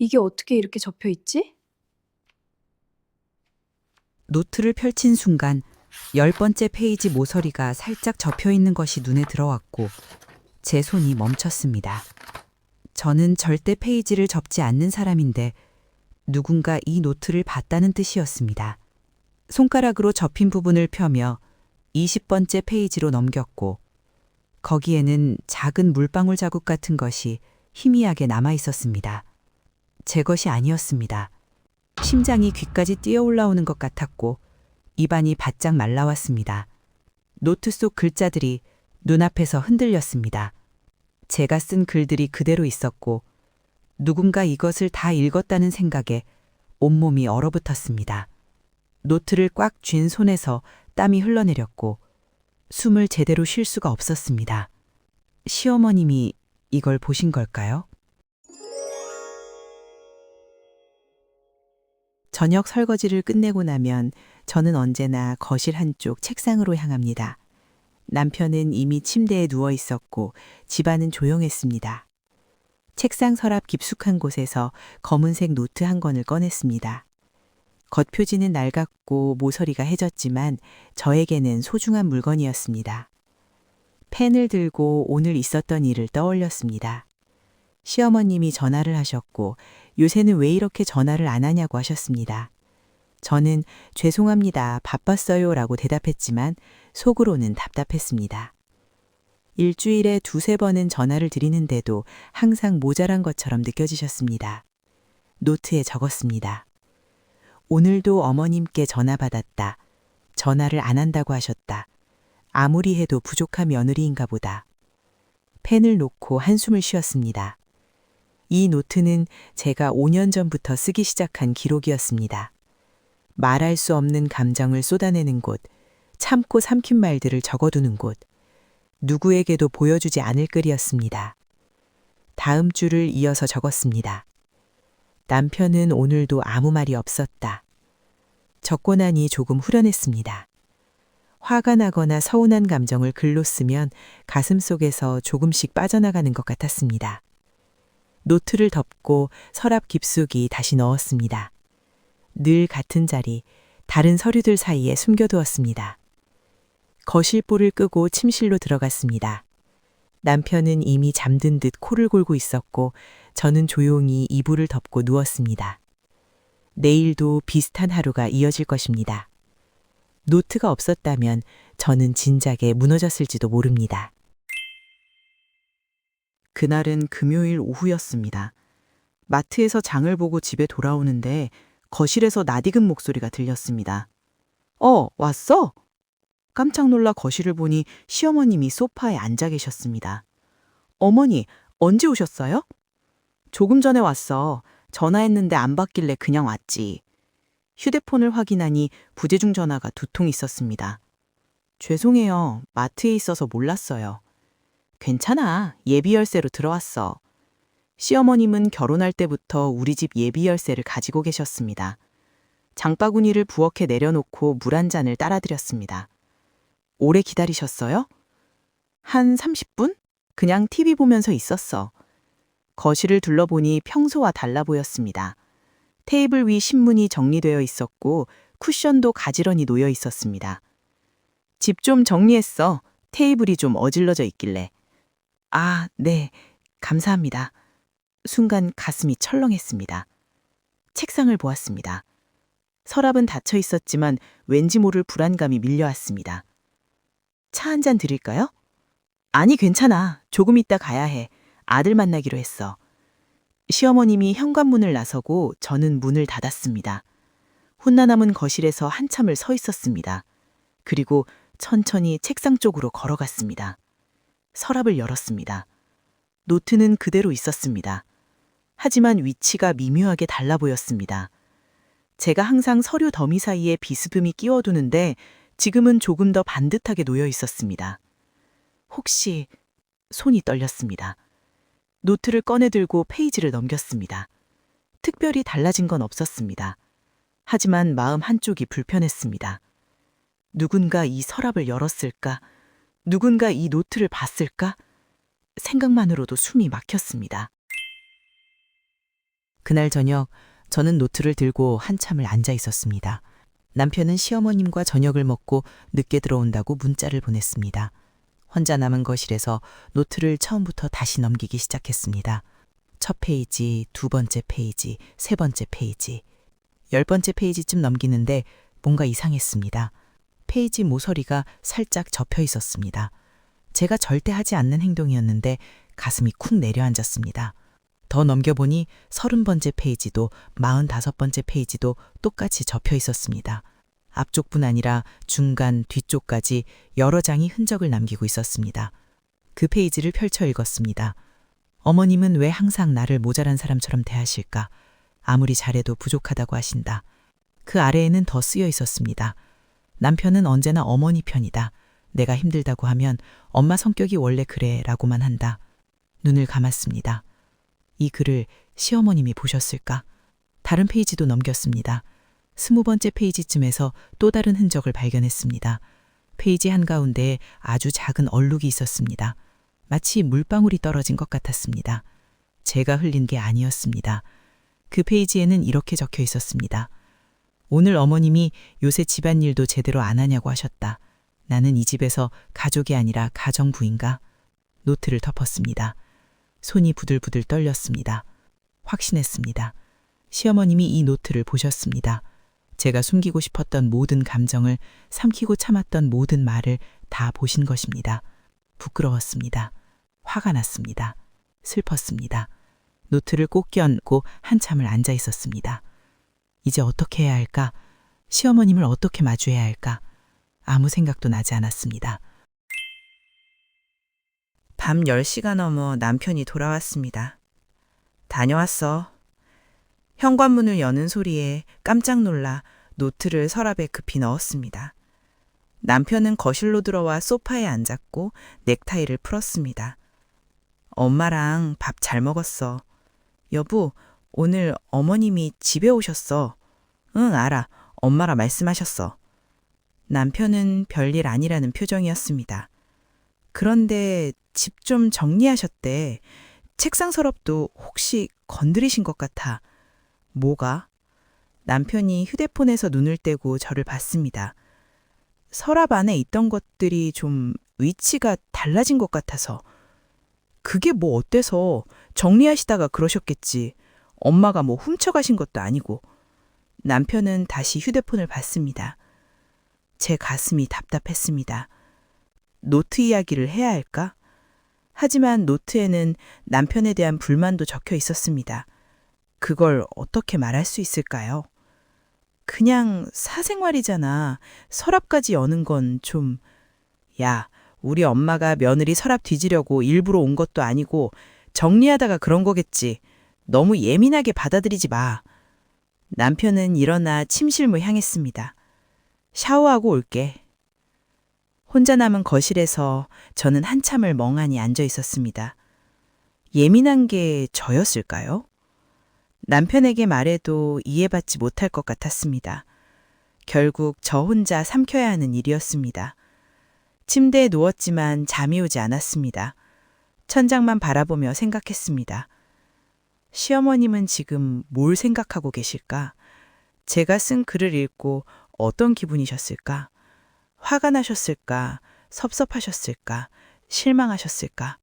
이게 어떻게 이렇게 접혀 있지? 노트를 펼친 순간 10번째 페이지 모서리가 살짝 접혀 있는 것이 눈에 들어왔고 제 손이 멈췄습니다. 저는 절대 페이지를 접지 않는 사람인데 누군가 이 노트를 봤다는 뜻이었습니다. 손가락으로 접힌 부분을 펴며 20번째 페이지로 넘겼고 거기에는 작은 물방울 자국 같은 것이 희미하게 남아 있었습니다. 제 것이 아니었습니다. 심장이 귀까지 뛰어 올라오는 것 같았고 입안이 바짝 말라왔습니다. 노트 속 글자들이 눈앞에서 흔들렸습니다. 제가 쓴 글들이 그대로 있었고 누군가 이것을 다 읽었다는 생각에 온몸이 얼어붙었습니다. 노트를 꽉 쥔 손에서 땀이 흘러내렸고 숨을 제대로 쉴 수가 없었습니다. 시어머님이 이걸 보신 걸까요? 저녁 설거지를 끝내고 나면 저는 언제나 거실 한쪽 책상으로 향합니다. 남편은 이미 침대에 누워 있었고 집안은 조용했습니다. 책상 서랍 깊숙한 곳에서 검은색 노트 한 권을 꺼냈습니다. 겉표지는 낡았고 모서리가 해졌지만 저에게는 소중한 물건이었습니다. 펜을 들고 오늘 있었던 일을 떠올렸습니다. 시어머님이 전화를 하셨고 요새는 왜 이렇게 전화를 안 하냐고 하셨습니다. 저는 죄송합니다. 바빴어요 라고 대답했지만 속으로는 답답했습니다. 일주일에 두세 번은 전화를 드리는데도 항상 모자란 것처럼 느껴지셨습니다. 노트에 적었습니다. 오늘도 어머님께 전화 받았다. 전화를 안 한다고 하셨다. 아무리 해도 부족한 며느리인가 보다. 펜을 놓고 한숨을 쉬었습니다. 이 노트는 제가 5년 전부터 쓰기 시작한 기록이었습니다. 말할 수 없는 감정을 쏟아내는 곳, 참고 삼킨 말들을 적어두는 곳, 누구에게도 보여주지 않을 글이었습니다. 다음 줄을 이어서 적었습니다. 남편은 오늘도 아무 말이 없었다. 적고 나니 조금 후련했습니다. 화가 나거나 서운한 감정을 글로 쓰면 가슴 속에서 조금씩 빠져나가는 것 같았습니다. 노트를 덮고 서랍 깊숙이 다시 넣었습니다. 늘 같은 자리, 다른 서류들 사이에 숨겨두었습니다. 거실불을 끄고 침실로 들어갔습니다. 남편은 이미 잠든 듯 코를 골고 있었고 저는 조용히 이불을 덮고 누웠습니다. 내일도 비슷한 하루가 이어질 것입니다. 노트가 없었다면 저는 진작에 무너졌을지도 모릅니다. 그날은 금요일 오후였습니다. 마트에서 장을 보고 집에 돌아오는데 거실에서 낯익은 목소리가 들렸습니다. 왔어? 깜짝 놀라 거실을 보니 시어머님이 소파에 앉아 계셨습니다. 어머니, 언제 오셨어요? 조금 전에 왔어. 전화했는데 안 받길래 그냥 왔지. 휴대폰을 확인하니 부재중 전화가 2통 있었습니다. 죄송해요. 마트에 있어서 몰랐어요. 괜찮아. 예비 열쇠로 들어왔어. 시어머님은 결혼할 때부터 우리 집 예비 열쇠를 가지고 계셨습니다. 장바구니를 부엌에 내려놓고 물 한 잔을 따라드렸습니다. 오래 기다리셨어요? 한 30분? 그냥 TV 보면서 있었어. 거실을 둘러보니 평소와 달라 보였습니다. 테이블 위 신문이 정리되어 있었고 쿠션도 가지런히 놓여 있었습니다. 집 좀 정리했어. 테이블이 좀 어질러져 있길래. 아, 네. 감사합니다. 순간 가슴이 철렁했습니다. 책상을 보았습니다. 서랍은 닫혀 있었지만 왠지 모를 불안감이 밀려왔습니다. 차 한 잔 드릴까요? 아니, 괜찮아. 조금 있다 가야 해. 아들 만나기로 했어. 시어머님이 현관문을 나서고 저는 문을 닫았습니다. 혼나 남은 거실에서 한참을 서 있었습니다. 그리고 천천히 책상 쪽으로 걸어갔습니다. 서랍을 열었습니다. 노트는 그대로 있었습니다. 하지만 위치가 미묘하게 달라 보였습니다. 제가 항상 서류 더미 사이에 비스듬히 끼워두는데 지금은 조금 더 반듯하게 놓여 있었습니다. 혹시 손이 떨렸습니다. 노트를 꺼내 들고 페이지를 넘겼습니다. 특별히 달라진 건 없었습니다. 하지만 마음 한쪽이 불편했습니다. 누군가 이 서랍을 열었을까? 누군가 이 노트를 봤을까? 생각만으로도 숨이 막혔습니다. 그날 저녁 저는 노트를 들고 한참을 앉아 있었습니다. 남편은 시어머님과 저녁을 먹고 늦게 들어온다고 문자를 보냈습니다. 혼자 남은 거실에서 노트를 처음부터 다시 넘기기 시작했습니다. 첫 페이지, 두 번째 페이지, 세 번째 페이지. 10번째 페이지쯤 넘기는데 뭔가 이상했습니다. 페이지 모서리가 살짝 접혀 있었습니다. 제가 절대 하지 않는 행동이었는데 가슴이 쿵 내려앉았습니다. 더 넘겨보니 30번째 페이지도 45번째 페이지도 똑같이 접혀 있었습니다. 앞쪽뿐 아니라 중간, 뒤쪽까지 여러 장이 흔적을 남기고 있었습니다. 그 페이지를 펼쳐 읽었습니다. 어머님은 왜 항상 나를 모자란 사람처럼 대하실까? 아무리 잘해도 부족하다고 하신다. 그 아래에는 더 쓰여 있었습니다. 남편은 언제나 어머니 편이다. 내가 힘들다고 하면 엄마 성격이 원래 그래 라고만 한다. 눈을 감았습니다. 이 글을 시어머님이 보셨을까? 다른 페이지도 넘겼습니다. 20번째 페이지쯤에서 또 다른 흔적을 발견했습니다. 페이지 한가운데에 아주 작은 얼룩이 있었습니다. 마치 물방울이 떨어진 것 같았습니다. 제가 흘린 게 아니었습니다. 그 페이지에는 이렇게 적혀 있었습니다. 오늘 어머님이 요새 집안일도 제대로 안 하냐고 하셨다. 나는 이 집에서 가족이 아니라 가정부인가? 노트를 덮었습니다. 손이 부들부들 떨렸습니다. 확신했습니다. 시어머님이 이 노트를 보셨습니다. 제가 숨기고 싶었던 모든 감정을, 삼키고 참았던 모든 말을 다 보신 것입니다. 부끄러웠습니다. 화가 났습니다. 슬펐습니다. 노트를 꼭 껴안고 한참을 앉아 있었습니다. 이제 어떻게 해야 할까? 시어머님을 어떻게 마주해야 할까? 아무 생각도 나지 않았습니다. 밤 10시가 넘어 남편이 돌아왔습니다. 다녀왔어. 현관문을 여는 소리에 깜짝 놀라 노트를 서랍에 급히 넣었습니다. 남편은 거실로 들어와 소파에 앉았고 넥타이를 풀었습니다. 엄마랑 밥 잘 먹었어. 여보, 오늘 어머님이 집에 오셨어. 응, 알아. 엄마가 말씀하셨어. 남편은 별일 아니라는 표정이었습니다. 그런데 집 좀 정리하셨대. 책상 서랍도 혹시 건드리신 것 같아. 뭐가? 남편이 휴대폰에서 눈을 떼고 저를 봤습니다. 서랍 안에 있던 것들이 좀 위치가 달라진 것 같아서. 그게 뭐 어때서 정리하시다가 그러셨겠지. 엄마가 뭐 훔쳐가신 것도 아니고. 남편은 다시 휴대폰을 봤습니다. 제 가슴이 답답했습니다. 노트 이야기를 해야 할까? 하지만 노트에는 남편에 대한 불만도 적혀 있었습니다. 그걸 어떻게 말할 수 있을까요? 그냥 사생활이잖아. 서랍까지 여는 건 좀... 야, 우리 엄마가 며느리 서랍 뒤지려고 일부러 온 것도 아니고 정리하다가 그런 거겠지. 너무 예민하게 받아들이지 마. 남편은 일어나 침실로 향했습니다. 샤워하고 올게. 혼자 남은 거실에서 저는 한참을 멍하니 앉아 있었습니다. 예민한 게 저였을까요? 남편에게 말해도 이해받지 못할 것 같았습니다. 결국 저 혼자 삼켜야 하는 일이었습니다. 침대에 누웠지만 잠이 오지 않았습니다. 천장만 바라보며 생각했습니다. 시어머님은 지금 뭘 생각하고 계실까? 제가 쓴 글을 읽고 어떤 기분이셨을까? 화가 나셨을까? 섭섭하셨을까? 실망하셨을까?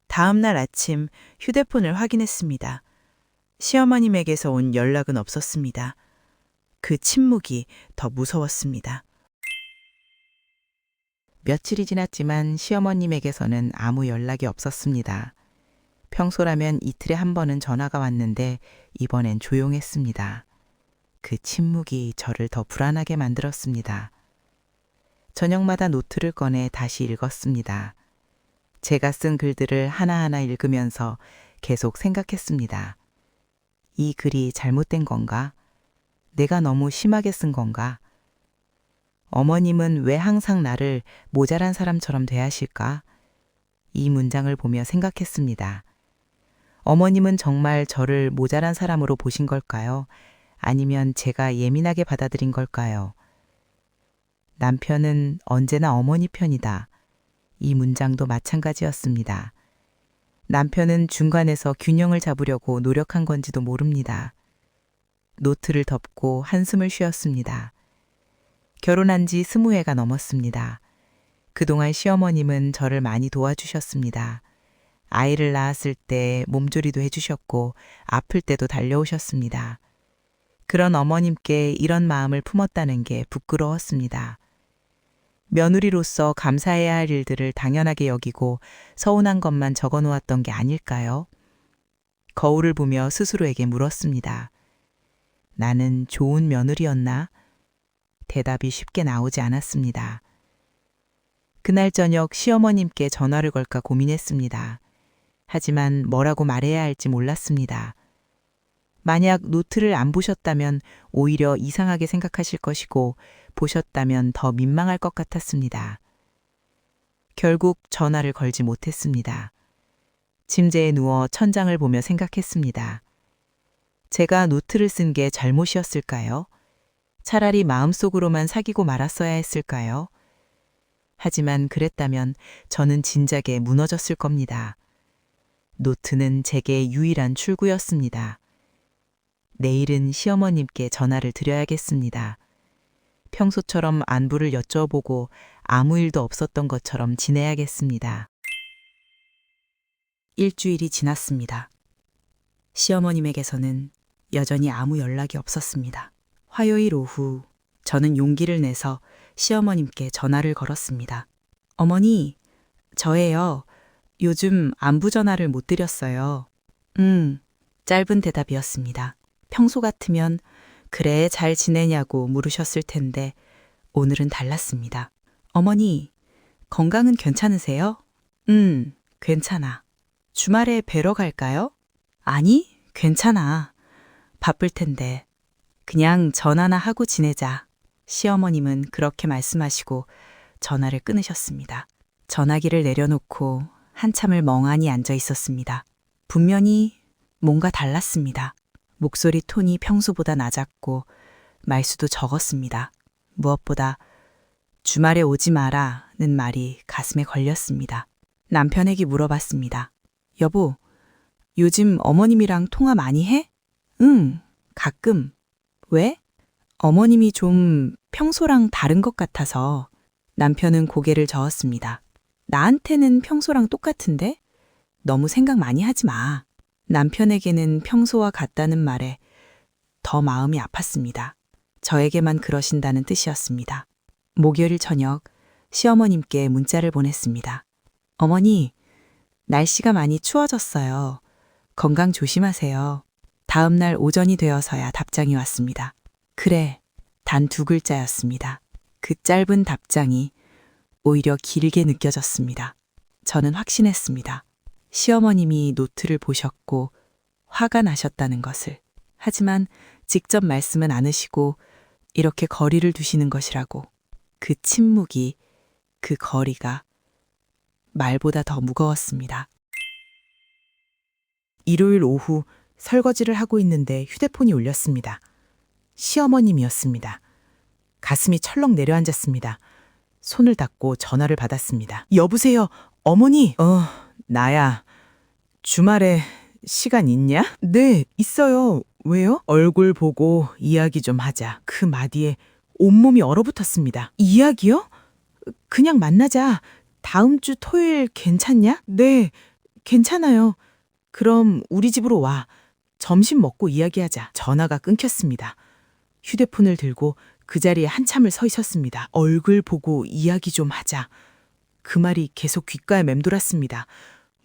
다음 날 아침 휴대폰을 확인했습니다. 시어머님에게서 온 연락은 없었습니다. 그 침묵이 더 무서웠습니다. 며칠이 지났지만 시어머님에게서는 아무 연락이 없었습니다. 평소라면 이틀에 한 번은 전화가 왔는데 이번엔 조용했습니다. 그 침묵이 저를 더 불안하게 만들었습니다. 저녁마다 노트를 꺼내 다시 읽었습니다. 제가 쓴 글들을 하나하나 읽으면서 계속 생각했습니다. 이 글이 잘못된 건가? 내가 너무 심하게 쓴 건가? 어머님은 왜 항상 나를 모자란 사람처럼 대하실까? 이 문장을 보며 생각했습니다. 어머님은 정말 저를 모자란 사람으로 보신 걸까요? 아니면 제가 예민하게 받아들인 걸까요? 남편은 언제나 어머니 편이다. 이 문장도 마찬가지였습니다. 남편은 중간에서 균형을 잡으려고 노력한 건지도 모릅니다. 노트를 덮고 한숨을 쉬었습니다. 결혼한 지 20회가 넘었습니다. 그동안 시어머님은 저를 많이 도와주셨습니다. 아이를 낳았을 때 몸조리도 해주셨고 아플 때도 달려오셨습니다. 그런 어머님께 이런 마음을 품었다는 게 부끄러웠습니다. 며느리로서 감사해야 할 일들을 당연하게 여기고 서운한 것만 적어 놓았던 게 아닐까요? 거울을 보며 스스로에게 물었습니다. 나는 좋은 며느리였나? 대답이 쉽게 나오지 않았습니다. 그날 저녁 시어머님께 전화를 걸까 고민했습니다. 하지만 뭐라고 말해야 할지 몰랐습니다. 만약 노트를 안 보셨다면 오히려 이상하게 생각하실 것이고 보셨다면 더 민망할 것 같았습니다. 결국 전화를 걸지 못했습니다. 침대에 누워 천장을 보며 생각했습니다. 제가 노트를 쓴 게 잘못이었을까요? 차라리 마음속으로만 사귀고 말았어야 했을까요? 하지만 그랬다면 저는 진작에 무너졌을 겁니다. 노트는 제게 유일한 출구였습니다. 내일은 시어머님께 전화를 드려야겠습니다. 평소처럼 안부를 여쭤보고 아무 일도 없었던 것처럼 지내야겠습니다. 일주일이 지났습니다. 시어머님에게서는 여전히 아무 연락이 없었습니다. 화요일 오후 저는 용기를 내서 시어머님께 전화를 걸었습니다. 어머니, 저예요. 요즘 안부 전화를 못 드렸어요. 짧은 대답이었습니다. 평소 같으면 그래 잘 지내냐고 물으셨을 텐데 오늘은 달랐습니다. 어머니, 건강은 괜찮으세요? 괜찮아. 주말에 뵈러 갈까요? 아니, 괜찮아. 바쁠 텐데. 그냥 전화나 하고 지내자. 시어머님은 그렇게 말씀하시고 전화를 끊으셨습니다. 전화기를 내려놓고 한참을 멍하니 앉아 있었습니다. 분명히 뭔가 달랐습니다. 목소리 톤이 평소보다 낮았고 말수도 적었습니다. 무엇보다 주말에 오지 마라는 말이 가슴에 걸렸습니다. 남편에게 물어봤습니다. 여보, 요즘 어머님이랑 통화 많이 해? 응, 가끔. 왜? 어머님이 좀 평소랑 다른 것 같아서. 남편은 고개를 저었습니다. 나한테는 평소랑 똑같은데? 너무 생각 많이 하지 마. 남편에게는 평소와 같다는 말에 더 마음이 아팠습니다. 저에게만 그러신다는 뜻이었습니다. 목요일 저녁 시어머님께 문자를 보냈습니다. 어머니, 날씨가 많이 추워졌어요. 건강 조심하세요. 다음 날 오전이 되어서야 답장이 왔습니다. 그래, 단 2글자였습니다. 그 짧은 답장이 오히려 길게 느껴졌습니다. 저는 확신했습니다. 시어머님이 노트를 보셨고 화가 나셨다는 것을. 하지만 직접 말씀은 않으시고 이렇게 거리를 두시는 것이라고. 그 침묵이, 그 거리가 말보다 더 무거웠습니다. 일요일 오후 설거지를 하고 있는데 휴대폰이 울렸습니다. 시어머님이었습니다. 가슴이 철렁 내려앉았습니다. 손을 닦고 전화를 받았습니다. 여보세요, 어머니. 나야. 주말에 시간 있냐? 네, 있어요. 왜요? 얼굴 보고 이야기 좀 하자. 그 마디에 온몸이 얼어붙었습니다. 이야기요? 그냥 만나자. 다음 주 토요일 괜찮냐? 네, 괜찮아요. 그럼 우리 집으로 와. 점심 먹고 이야기하자. 전화가 끊겼습니다. 휴대폰을 들고 그 자리에 한참을 서 있었습니다. 얼굴 보고 이야기 좀 하자. 그 말이 계속 귓가에 맴돌았습니다.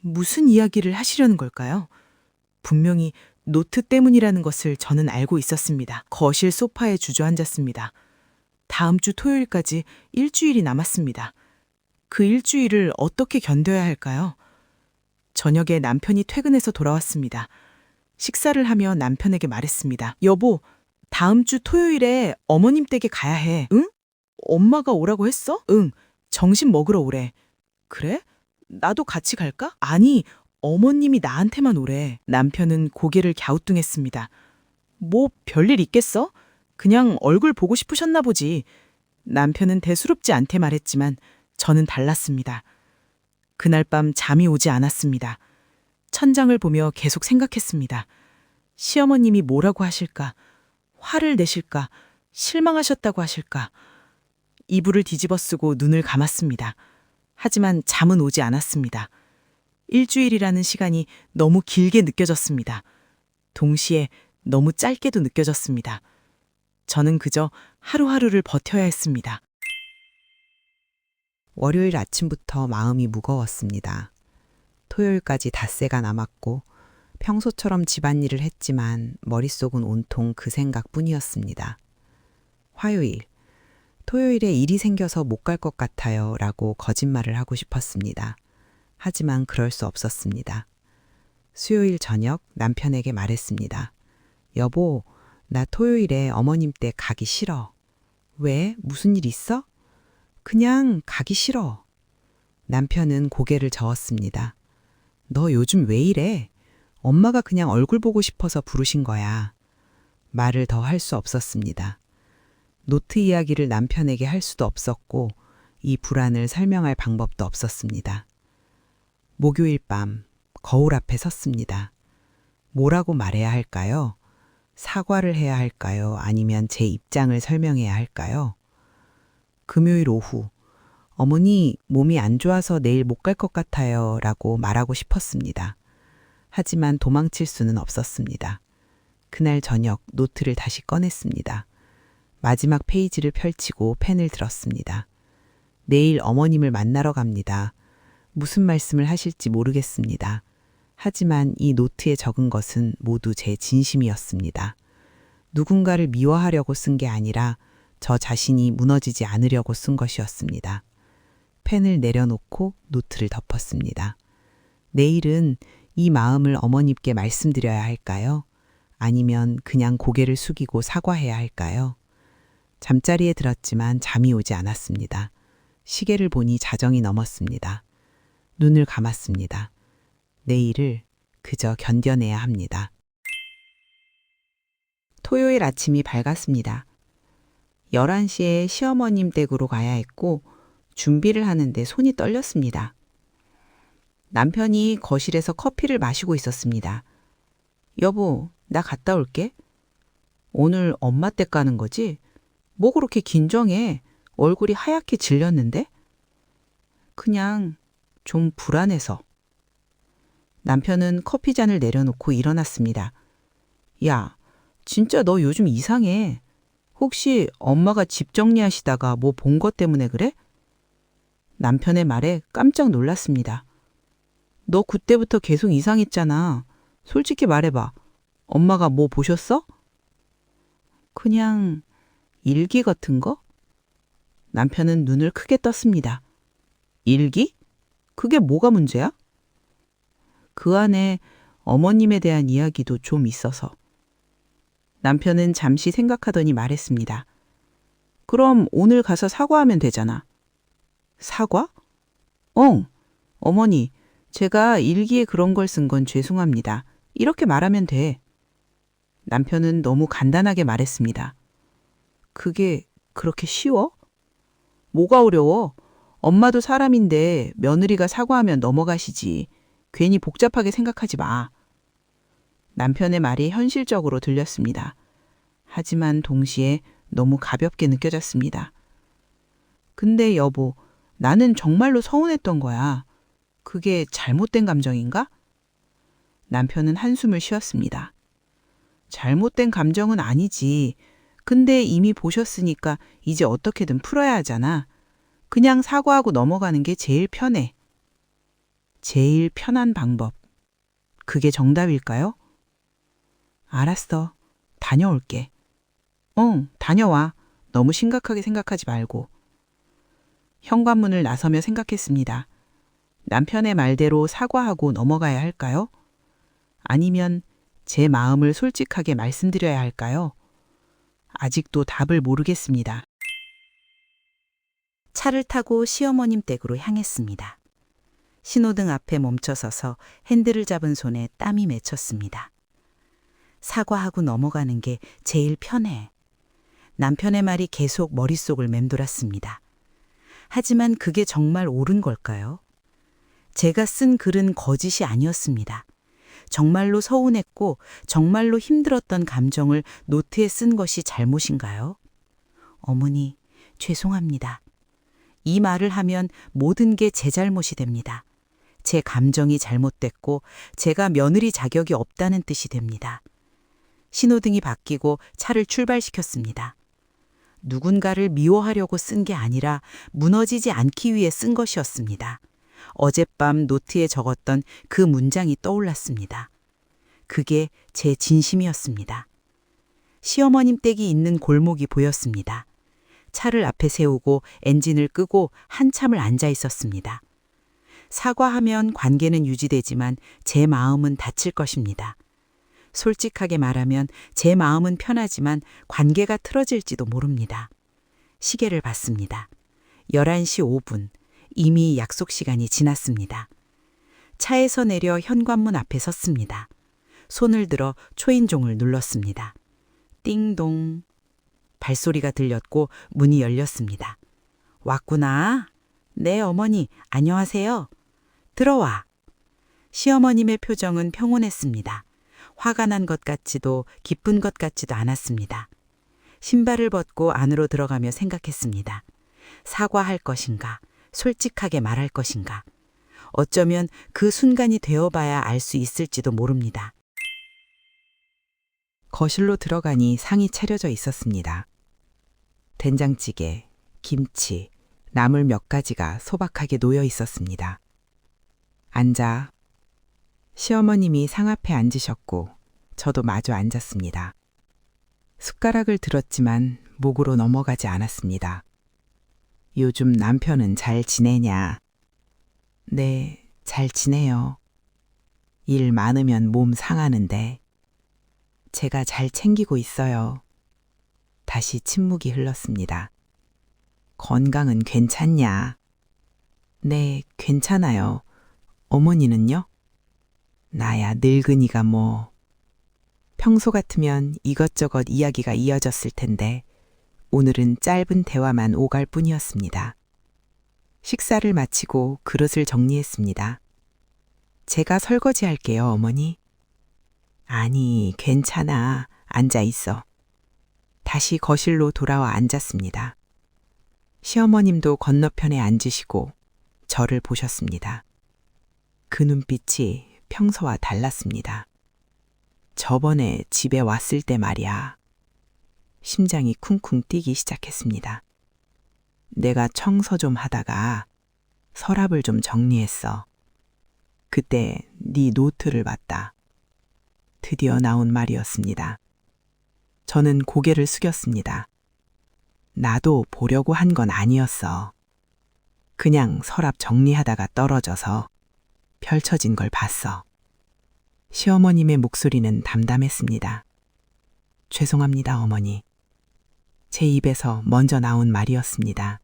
무슨 이야기를 하시려는 걸까요? 분명히 노트 때문이라는 것을 저는 알고 있었습니다. 거실 소파에 주저앉았습니다. 다음 주 토요일까지 일주일이 남았습니다. 그 일주일을 어떻게 견뎌야 할까요? 저녁에 남편이 퇴근해서 돌아왔습니다. 식사를 하며 남편에게 말했습니다. 여보, 다음 주 토요일에 어머님 댁에 가야 해. 응? 엄마가 오라고 했어? 응, 점심 먹으러 오래. 그래? 나도 같이 갈까? 아니, 어머님이 나한테만 오래. 남편은 고개를 갸우뚱했습니다. 뭐 별일 있겠어? 그냥 얼굴 보고 싶으셨나 보지. 남편은 대수롭지 않게 말했지만 저는 달랐습니다. 그날 밤 잠이 오지 않았습니다. 천장을 보며 계속 생각했습니다. 시어머님이 뭐라고 하실까? 화를 내실까? 실망하셨다고 하실까? 이불을 뒤집어 쓰고 눈을 감았습니다. 하지만 잠은 오지 않았습니다. 일주일이라는 시간이 너무 길게 느껴졌습니다. 동시에 너무 짧게도 느껴졌습니다. 저는 그저 하루하루를 버텨야 했습니다. 월요일 아침부터 마음이 무거웠습니다. 토요일까지 닷새가 남았고 평소처럼 집안일을 했지만 머릿속은 온통 그 생각뿐이었습니다. 화요일, 토요일에 일이 생겨서 못 갈 것 같아요 라고 거짓말을 하고 싶었습니다. 하지만 그럴 수 없었습니다. 수요일 저녁 남편에게 말했습니다. 여보, 나 토요일에 어머님 댁 가기 싫어. 왜? 무슨 일 있어? 그냥 가기 싫어. 남편은 고개를 저었습니다. 너 요즘 왜 이래? 엄마가 그냥 얼굴 보고 싶어서 부르신 거야. 말을 더 할 수 없었습니다. 노트 이야기를 남편에게 할 수도 없었고 이 불안을 설명할 방법도 없었습니다. 목요일 밤 거울 앞에 섰습니다. 뭐라고 말해야 할까요? 사과를 해야 할까요? 아니면 제 입장을 설명해야 할까요? 금요일 오후, 어머니 몸이 안 좋아서 내일 못 갈 것 같아요 라고 말하고 싶었습니다. 하지만 도망칠 수는 없었습니다. 그날 저녁 노트를 다시 꺼냈습니다. 마지막 페이지를 펼치고 펜을 들었습니다. 내일 어머님을 만나러 갑니다. 무슨 말씀을 하실지 모르겠습니다. 하지만 이 노트에 적은 것은 모두 제 진심이었습니다. 누군가를 미워하려고 쓴 게 아니라 저 자신이 무너지지 않으려고 쓴 것이었습니다. 펜을 내려놓고 노트를 덮었습니다. 내일은 이 마음을 어머님께 말씀드려야 할까요? 아니면 그냥 고개를 숙이고 사과해야 할까요? 잠자리에 들었지만 잠이 오지 않았습니다. 시계를 보니 자정이 넘었습니다. 눈을 감았습니다. 내일을 그저 견뎌내야 합니다. 토요일 아침이 밝았습니다. 11시에 시어머님 댁으로 가야 했고 준비를 하는데 손이 떨렸습니다. 남편이 거실에서 커피를 마시고 있었습니다. 여보, 나 갔다 올게. 오늘 엄마 댁 가는 거지? 뭐 그렇게 긴장해? 얼굴이 하얗게 질렸는데? 그냥 좀 불안해서. 남편은 커피잔을 내려놓고 일어났습니다. 야, 진짜 너 요즘 이상해. 혹시 엄마가 집 정리하시다가 뭐 본 것 때문에 그래? 남편의 말에 깜짝 놀랐습니다. 너 그때부터 계속 이상했잖아. 솔직히 말해봐. 엄마가 뭐 보셨어? 그냥 일기 같은 거? 남편은 눈을 크게 떴습니다. 일기? 그게 뭐가 문제야? 그 안에 어머님에 대한 이야기도 좀 있어서. 남편은 잠시 생각하더니 말했습니다. 그럼 오늘 가서 사과하면 되잖아. 사과? 어머니, 제가 일기에 그런 걸 쓴 건 죄송합니다. 이렇게 말하면 돼. 남편은 너무 간단하게 말했습니다. 그게 그렇게 쉬워? 뭐가 어려워? 엄마도 사람인데 며느리가 사과하면 넘어가시지. 괜히 복잡하게 생각하지 마. 남편의 말이 현실적으로 들렸습니다. 하지만 동시에 너무 가볍게 느껴졌습니다. 근데 여보, 나는 정말로 서운했던 거야. 그게 잘못된 감정인가? 남편은 한숨을 쉬었습니다. 잘못된 감정은 아니지. 근데 이미 보셨으니까 이제 어떻게든 풀어야 하잖아. 그냥 사과하고 넘어가는 게 제일 편해. 제일 편한 방법. 그게 정답일까요? 알았어. 다녀올게. 다녀와. 너무 심각하게 생각하지 말고. 현관문을 나서며 생각했습니다. 남편의 말대로 사과하고 넘어가야 할까요? 아니면 제 마음을 솔직하게 말씀드려야 할까요? 아직도 답을 모르겠습니다. 차를 타고 시어머님 댁으로 향했습니다. 신호등 앞에 멈춰서서 핸들을 잡은 손에 땀이 맺혔습니다. 사과하고 넘어가는 게 제일 편해. 남편의 말이 계속 머릿속을 맴돌았습니다. 하지만 그게 정말 옳은 걸까요? 제가 쓴 글은 거짓이 아니었습니다. 정말로 서운했고 정말로 힘들었던 감정을 노트에 쓴 것이 잘못인가요? 어머니, 죄송합니다. 이 말을 하면 모든 게 제 잘못이 됩니다. 제 감정이 잘못됐고 제가 며느리 자격이 없다는 뜻이 됩니다. 신호등이 바뀌고 차를 출발시켰습니다. 누군가를 미워하려고 쓴 게 아니라 무너지지 않기 위해 쓴 것이었습니다. 어젯밤 노트에 적었던 그 문장이 떠올랐습니다. 그게 제 진심이었습니다. 시어머님 댁이 있는 골목이 보였습니다. 차를 앞에 세우고 엔진을 끄고 한참을 앉아 있었습니다. 사과하면 관계는 유지되지만 제 마음은 다칠 것입니다. 솔직하게 말하면 제 마음은 편하지만 관계가 틀어질지도 모릅니다. 시계를 봤습니다. 11시 5분. 이미 약속 시간이 지났습니다. 차에서 내려 현관문 앞에 섰습니다. 손을 들어 초인종을 눌렀습니다. 띵동. 발소리가 들렸고 문이 열렸습니다. 왔구나. 네, 어머니, 안녕하세요. 들어와. 시어머님의 표정은 평온했습니다. 화가 난 것 같지도 기쁜 것 같지도 않았습니다. 신발을 벗고 안으로 들어가며 생각했습니다. 사과할 것인가? 솔직하게 말할 것인가? 어쩌면 그 순간이 되어봐야 알 수 있을지도 모릅니다. 거실로 들어가니 상이 차려져 있었습니다. 된장찌개, 김치, 나물 몇 가지가 소박하게 놓여 있었습니다. 앉아. 시어머님이 상 앞에 앉으셨고 저도 마주 앉았습니다. 숟가락을 들었지만 목으로 넘어가지 않았습니다. 요즘 남편은 잘 지내냐? 네, 잘 지내요. 일 많으면 몸 상하는데. 제가 잘 챙기고 있어요. 다시 침묵이 흘렀습니다. 건강은 괜찮냐? 네, 괜찮아요. 어머니는요? 나야 늙은이가 뭐. 평소 같으면 이것저것 이야기가 이어졌을 텐데 오늘은 짧은 대화만 오갈 뿐이었습니다. 식사를 마치고 그릇을 정리했습니다. 제가 설거지할게요, 어머니. 아니, 괜찮아. 앉아 있어. 다시 거실로 돌아와 앉았습니다. 시어머님도 건너편에 앉으시고 저를 보셨습니다. 그 눈빛이 평소와 달랐습니다. 저번에 집에 왔을 때 말이야. 심장이 쿵쿵 뛰기 시작했습니다. 내가 청소 좀 하다가 서랍을 좀 정리했어. 그때 네 노트를 봤다. 드디어 나온 말이었습니다. 저는 고개를 숙였습니다. 나도 보려고 한 건 아니었어. 그냥 서랍 정리하다가 떨어져서 펼쳐진 걸 봤어. 시어머님의 목소리는 담담했습니다. 죄송합니다, 어머니. 제 입에서 먼저 나온 말이었습니다.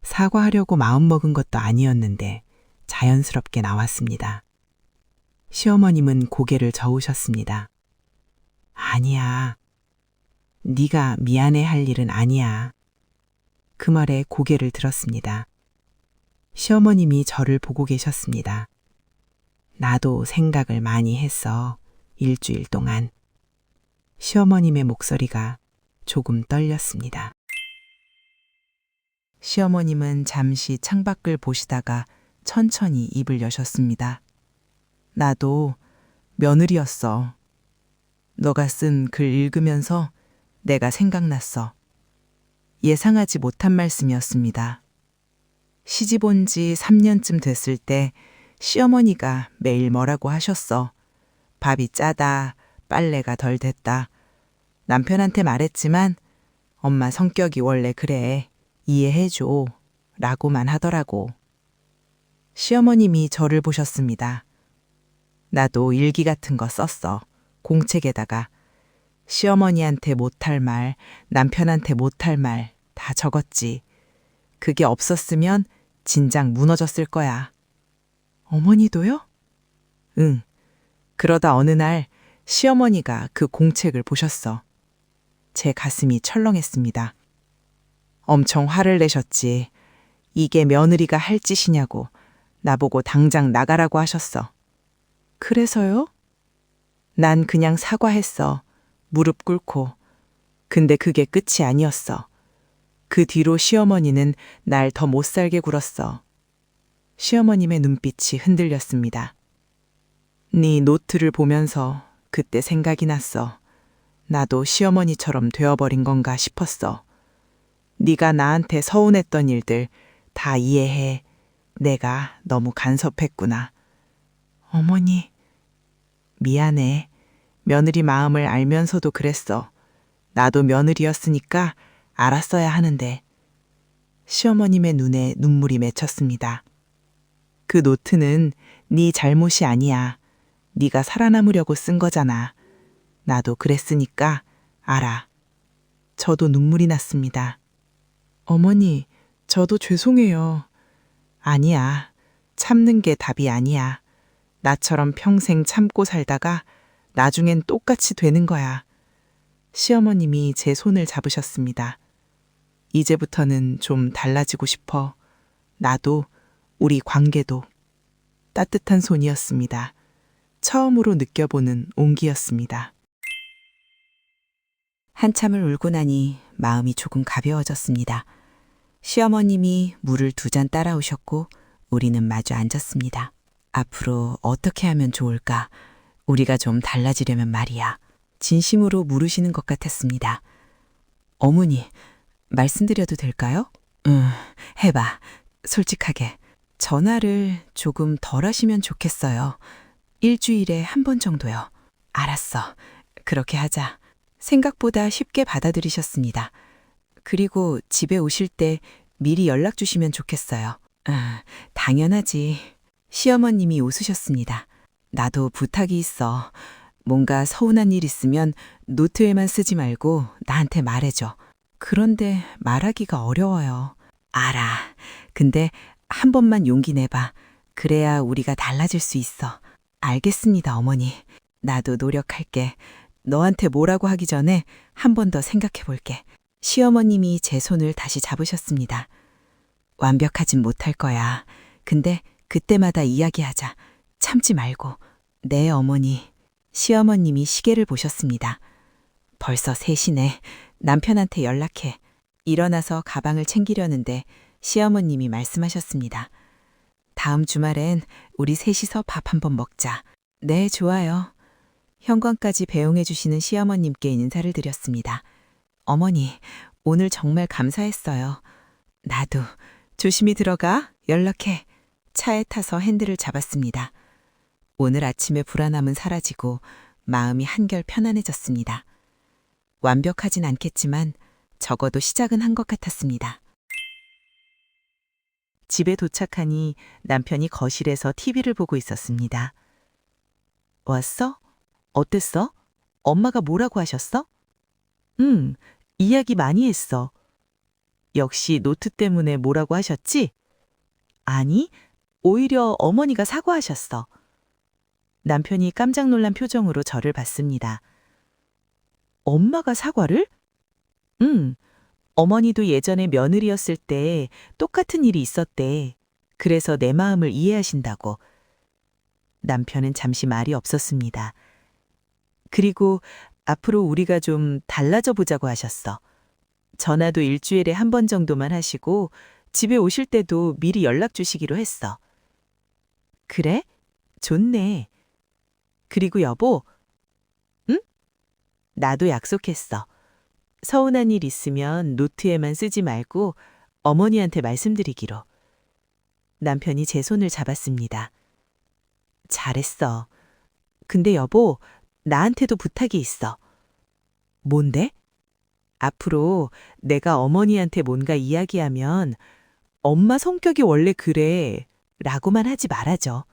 사과하려고 마음먹은 것도 아니었는데 자연스럽게 나왔습니다. 시어머님은 고개를 저으셨습니다. 아니야. 네가 미안해할 일은 아니야. 그 말에 고개를 들었습니다. 시어머님이 저를 보고 계셨습니다. 나도 생각을 많이 했어. 일주일 동안. 시어머님의 목소리가 조금 떨렸습니다. 시어머님은 잠시 창밖을 보시다가 천천히 입을 여셨습니다. 나도 며느리였어. 너가 쓴 글 읽으면서 내가 생각났어. 예상하지 못한 말씀이었습니다. 시집 온 지 3년쯤 됐을 때 시어머니가 매일 뭐라고 하셨어. 밥이 짜다, 빨래가 덜 됐다. 남편한테 말했지만 엄마 성격이 원래 그래. 이해해줘. 라고만 하더라고. 시어머님이 저를 보셨습니다. 나도 일기 같은 거 썼어. 공책에다가. 시어머니한테 못할 말, 남편한테 못할 말 다 적었지. 그게 없었으면 진작 무너졌을 거야. 어머니도요? 응. 그러다 어느 날 시어머니가 그 공책을 보셨어. 제 가슴이 철렁했습니다. 엄청 화를 내셨지. 이게 며느리가 할 짓이냐고 나보고 당장 나가라고 하셨어. 그래서요? 난 그냥 사과했어. 무릎 꿇고. 근데 그게 끝이 아니었어. 그 뒤로 시어머니는 날 더 못살게 굴었어. 시어머님의 눈빛이 흔들렸습니다. 네 노트를 보면서 그때 생각이 났어. 나도 시어머니처럼 되어버린 건가 싶었어. 네가 나한테 서운했던 일들 다 이해해. 내가 너무 간섭했구나. 어머니, 미안해. 며느리 마음을 알면서도 그랬어. 나도 며느리였으니까 알았어야 하는데. 시어머님의 눈에 눈물이 맺혔습니다. 그 노트는 네 잘못이 아니야. 네가 살아남으려고 쓴 거잖아. 나도 그랬으니까 알아. 저도 눈물이 났습니다. 어머니, 저도 죄송해요. 아니야. 참는 게 답이 아니야. 나처럼 평생 참고 살다가 나중엔 똑같이 되는 거야. 시어머님이 제 손을 잡으셨습니다. 이제부터는 좀 달라지고 싶어. 나도, 우리 관계도. 따뜻한 손이었습니다. 처음으로 느껴보는 온기였습니다. 한참을 울고 나니 마음이 조금 가벼워졌습니다. 시어머님이 물을 2잔 따라오셨고 우리는 마주 앉았습니다. 앞으로 어떻게 하면 좋을까? 우리가 좀 달라지려면 말이야. 진심으로 물으시는 것 같았습니다. 어머니, 말씀드려도 될까요? 해봐. 솔직하게. 전화를 조금 덜 하시면 좋겠어요. 일주일에 1번 정도요. 알았어. 그렇게 하자. 생각보다 쉽게 받아들이셨습니다. 그리고 집에 오실 때 미리 연락 주시면 좋겠어요. 당연하지. 시어머님이 웃으셨습니다. 나도 부탁이 있어. 뭔가 서운한 일 있으면 노트에만 쓰지 말고 나한테 말해줘. 그런데 말하기가 어려워요. 알아. 근데 한 번만 용기 내봐. 그래야 우리가 달라질 수 있어. 알겠습니다, 어머니. 나도 노력할게. 너한테 뭐라고 하기 전에 한 번 더 생각해 볼게. 시어머님이 제 손을 다시 잡으셨습니다. 완벽하진 못할 거야. 근데 그때마다 이야기하자. 참지 말고. 네, 어머니. 시어머님이 시계를 보셨습니다. 벌써 3시네. 남편한테 연락해. 일어나서 가방을 챙기려는데 시어머님이 말씀하셨습니다. 다음 주말엔 우리 셋이서 밥 한번 먹자. 네, 좋아요. 현관까지 배웅해 주시는 시어머님께 인사를 드렸습니다. 어머니, 오늘 정말 감사했어요. 나도. 조심히 들어가. 연락해. 차에 타서 핸들을 잡았습니다. 오늘 아침의 불안함은 사라지고 마음이 한결 편안해졌습니다. 완벽하진 않겠지만 적어도 시작은 한 것 같았습니다. 집에 도착하니 남편이 거실에서 TV를 보고 있었습니다. 왔어? 어땠어? 엄마가 뭐라고 하셨어? 이야기 많이 했어. 역시 노트 때문에 뭐라고 하셨지? 아니, 오히려 어머니가 사과하셨어. 남편이 깜짝 놀란 표정으로 저를 봤습니다. 엄마가 사과를? 어머니도 예전에 며느리였을 때 똑같은 일이 있었대. 그래서 내 마음을 이해하신다고. 남편은 잠시 말이 없었습니다. 그리고 앞으로 우리가 좀 달라져 보자고 하셨어. 전화도 일주일에 1번 정도만 하시고 집에 오실 때도 미리 연락 주시기로 했어. 그래? 좋네. 그리고 여보, 응? 나도 약속했어. 서운한 일 있으면 노트에만 쓰지 말고 어머니한테 말씀드리기로. 남편이 제 손을 잡았습니다. 잘했어. 근데 여보, 나한테도 부탁이 있어. 뭔데? 앞으로 내가 어머니한테 뭔가 이야기하면 엄마 성격이 원래 그래 라고만 하지 말아줘.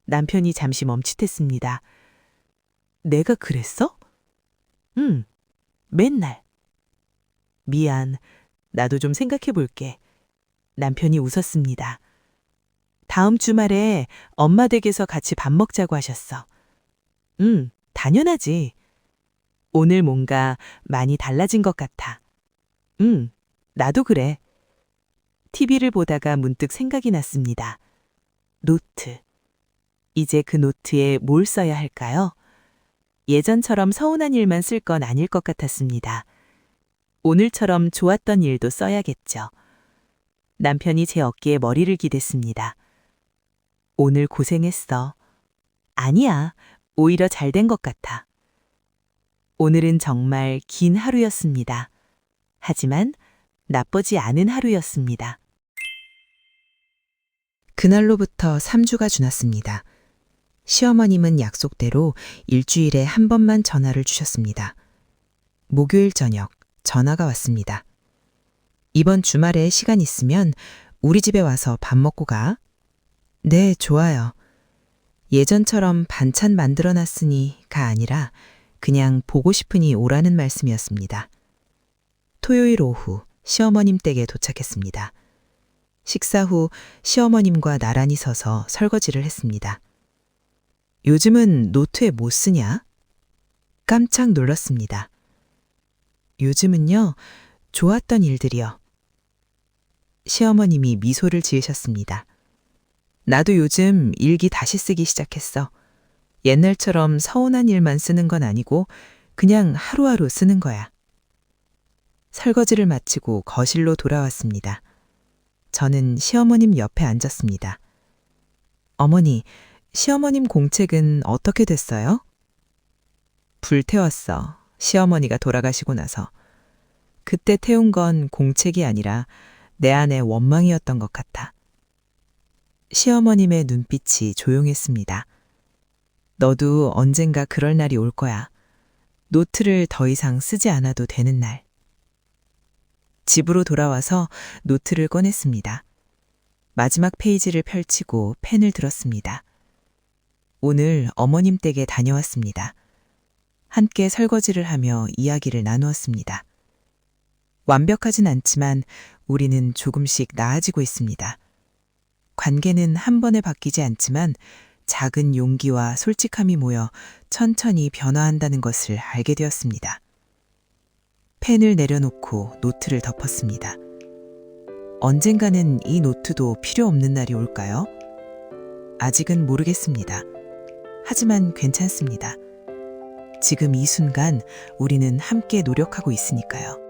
남편이 잠시 멈칫했습니다. 내가 그랬어? 응, 맨날. 미안, 나도 좀 생각해 볼게. 남편이 웃었습니다. 다음 주말에 엄마 댁에서 같이 밥 먹자고 하셨어. 당연하지. 오늘 뭔가 많이 달라진 것 같아. 나도 그래. TV를 보다가 문득 생각이 났습니다. 노트. 이제 그 노트에 뭘 써야 할까요? 예전처럼 서운한 일만 쓸 건 아닐 것 같았습니다. 오늘처럼 좋았던 일도 써야겠죠. 남편이 제 어깨에 머리를 기댔습니다. 오늘 고생했어. 아니야, 오히려 잘 된 것 같아. 오늘은 정말 긴 하루였습니다. 하지만 나쁘지 않은 하루였습니다. 그날로부터 3주가 지났습니다. 시어머님은 약속대로 일주일에 한 번만 전화를 주셨습니다. 목요일 저녁 전화가 왔습니다. 이번 주말에 시간 있으면 우리 집에 와서 밥 먹고 가. 네, 좋아요. 예전처럼 반찬 만들어 놨으니가 아니라 그냥 보고 싶으니 오라는 말씀이었습니다. 토요일 오후 시어머님 댁에 도착했습니다. 식사 후 시어머님과 나란히 서서 설거지를 했습니다. 요즘은 노트에 뭐 쓰냐? 깜짝 놀랐습니다. 요즘은요, 좋았던 일들이요. 시어머님이 미소를 지으셨습니다. 나도 요즘 일기 다시 쓰기 시작했어. 옛날처럼 서운한 일만 쓰는 건 아니고 그냥 하루하루 쓰는 거야. 설거지를 마치고 거실로 돌아왔습니다. 저는 시어머님 옆에 앉았습니다. 어머니, 시어머님 공책은 어떻게 됐어요? 불태웠어. 시어머니가 돌아가시고 나서. 그때 태운 건 공책이 아니라 내 안의 원망이었던 것 같아. 시어머님의 눈빛이 조용했습니다. 너도 언젠가 그럴 날이 올 거야. 노트를 더 이상 쓰지 않아도 되는 날. 집으로 돌아와서 노트를 꺼냈습니다. 마지막 페이지를 펼치고 펜을 들었습니다. 오늘 어머님 댁에 다녀왔습니다. 함께 설거지를 하며 이야기를 나누었습니다. 완벽하진 않지만 우리는 조금씩 나아지고 있습니다. 관계는 한 번에 바뀌지 않지만 작은 용기와 솔직함이 모여 천천히 변화한다는 것을 알게 되었습니다. 펜을 내려놓고 노트를 덮었습니다. 언젠가는 이 노트도 필요 없는 날이 올까요? 아직은 모르겠습니다. 하지만 괜찮습니다. 지금 이 순간 우리는 함께 노력하고 있으니까요.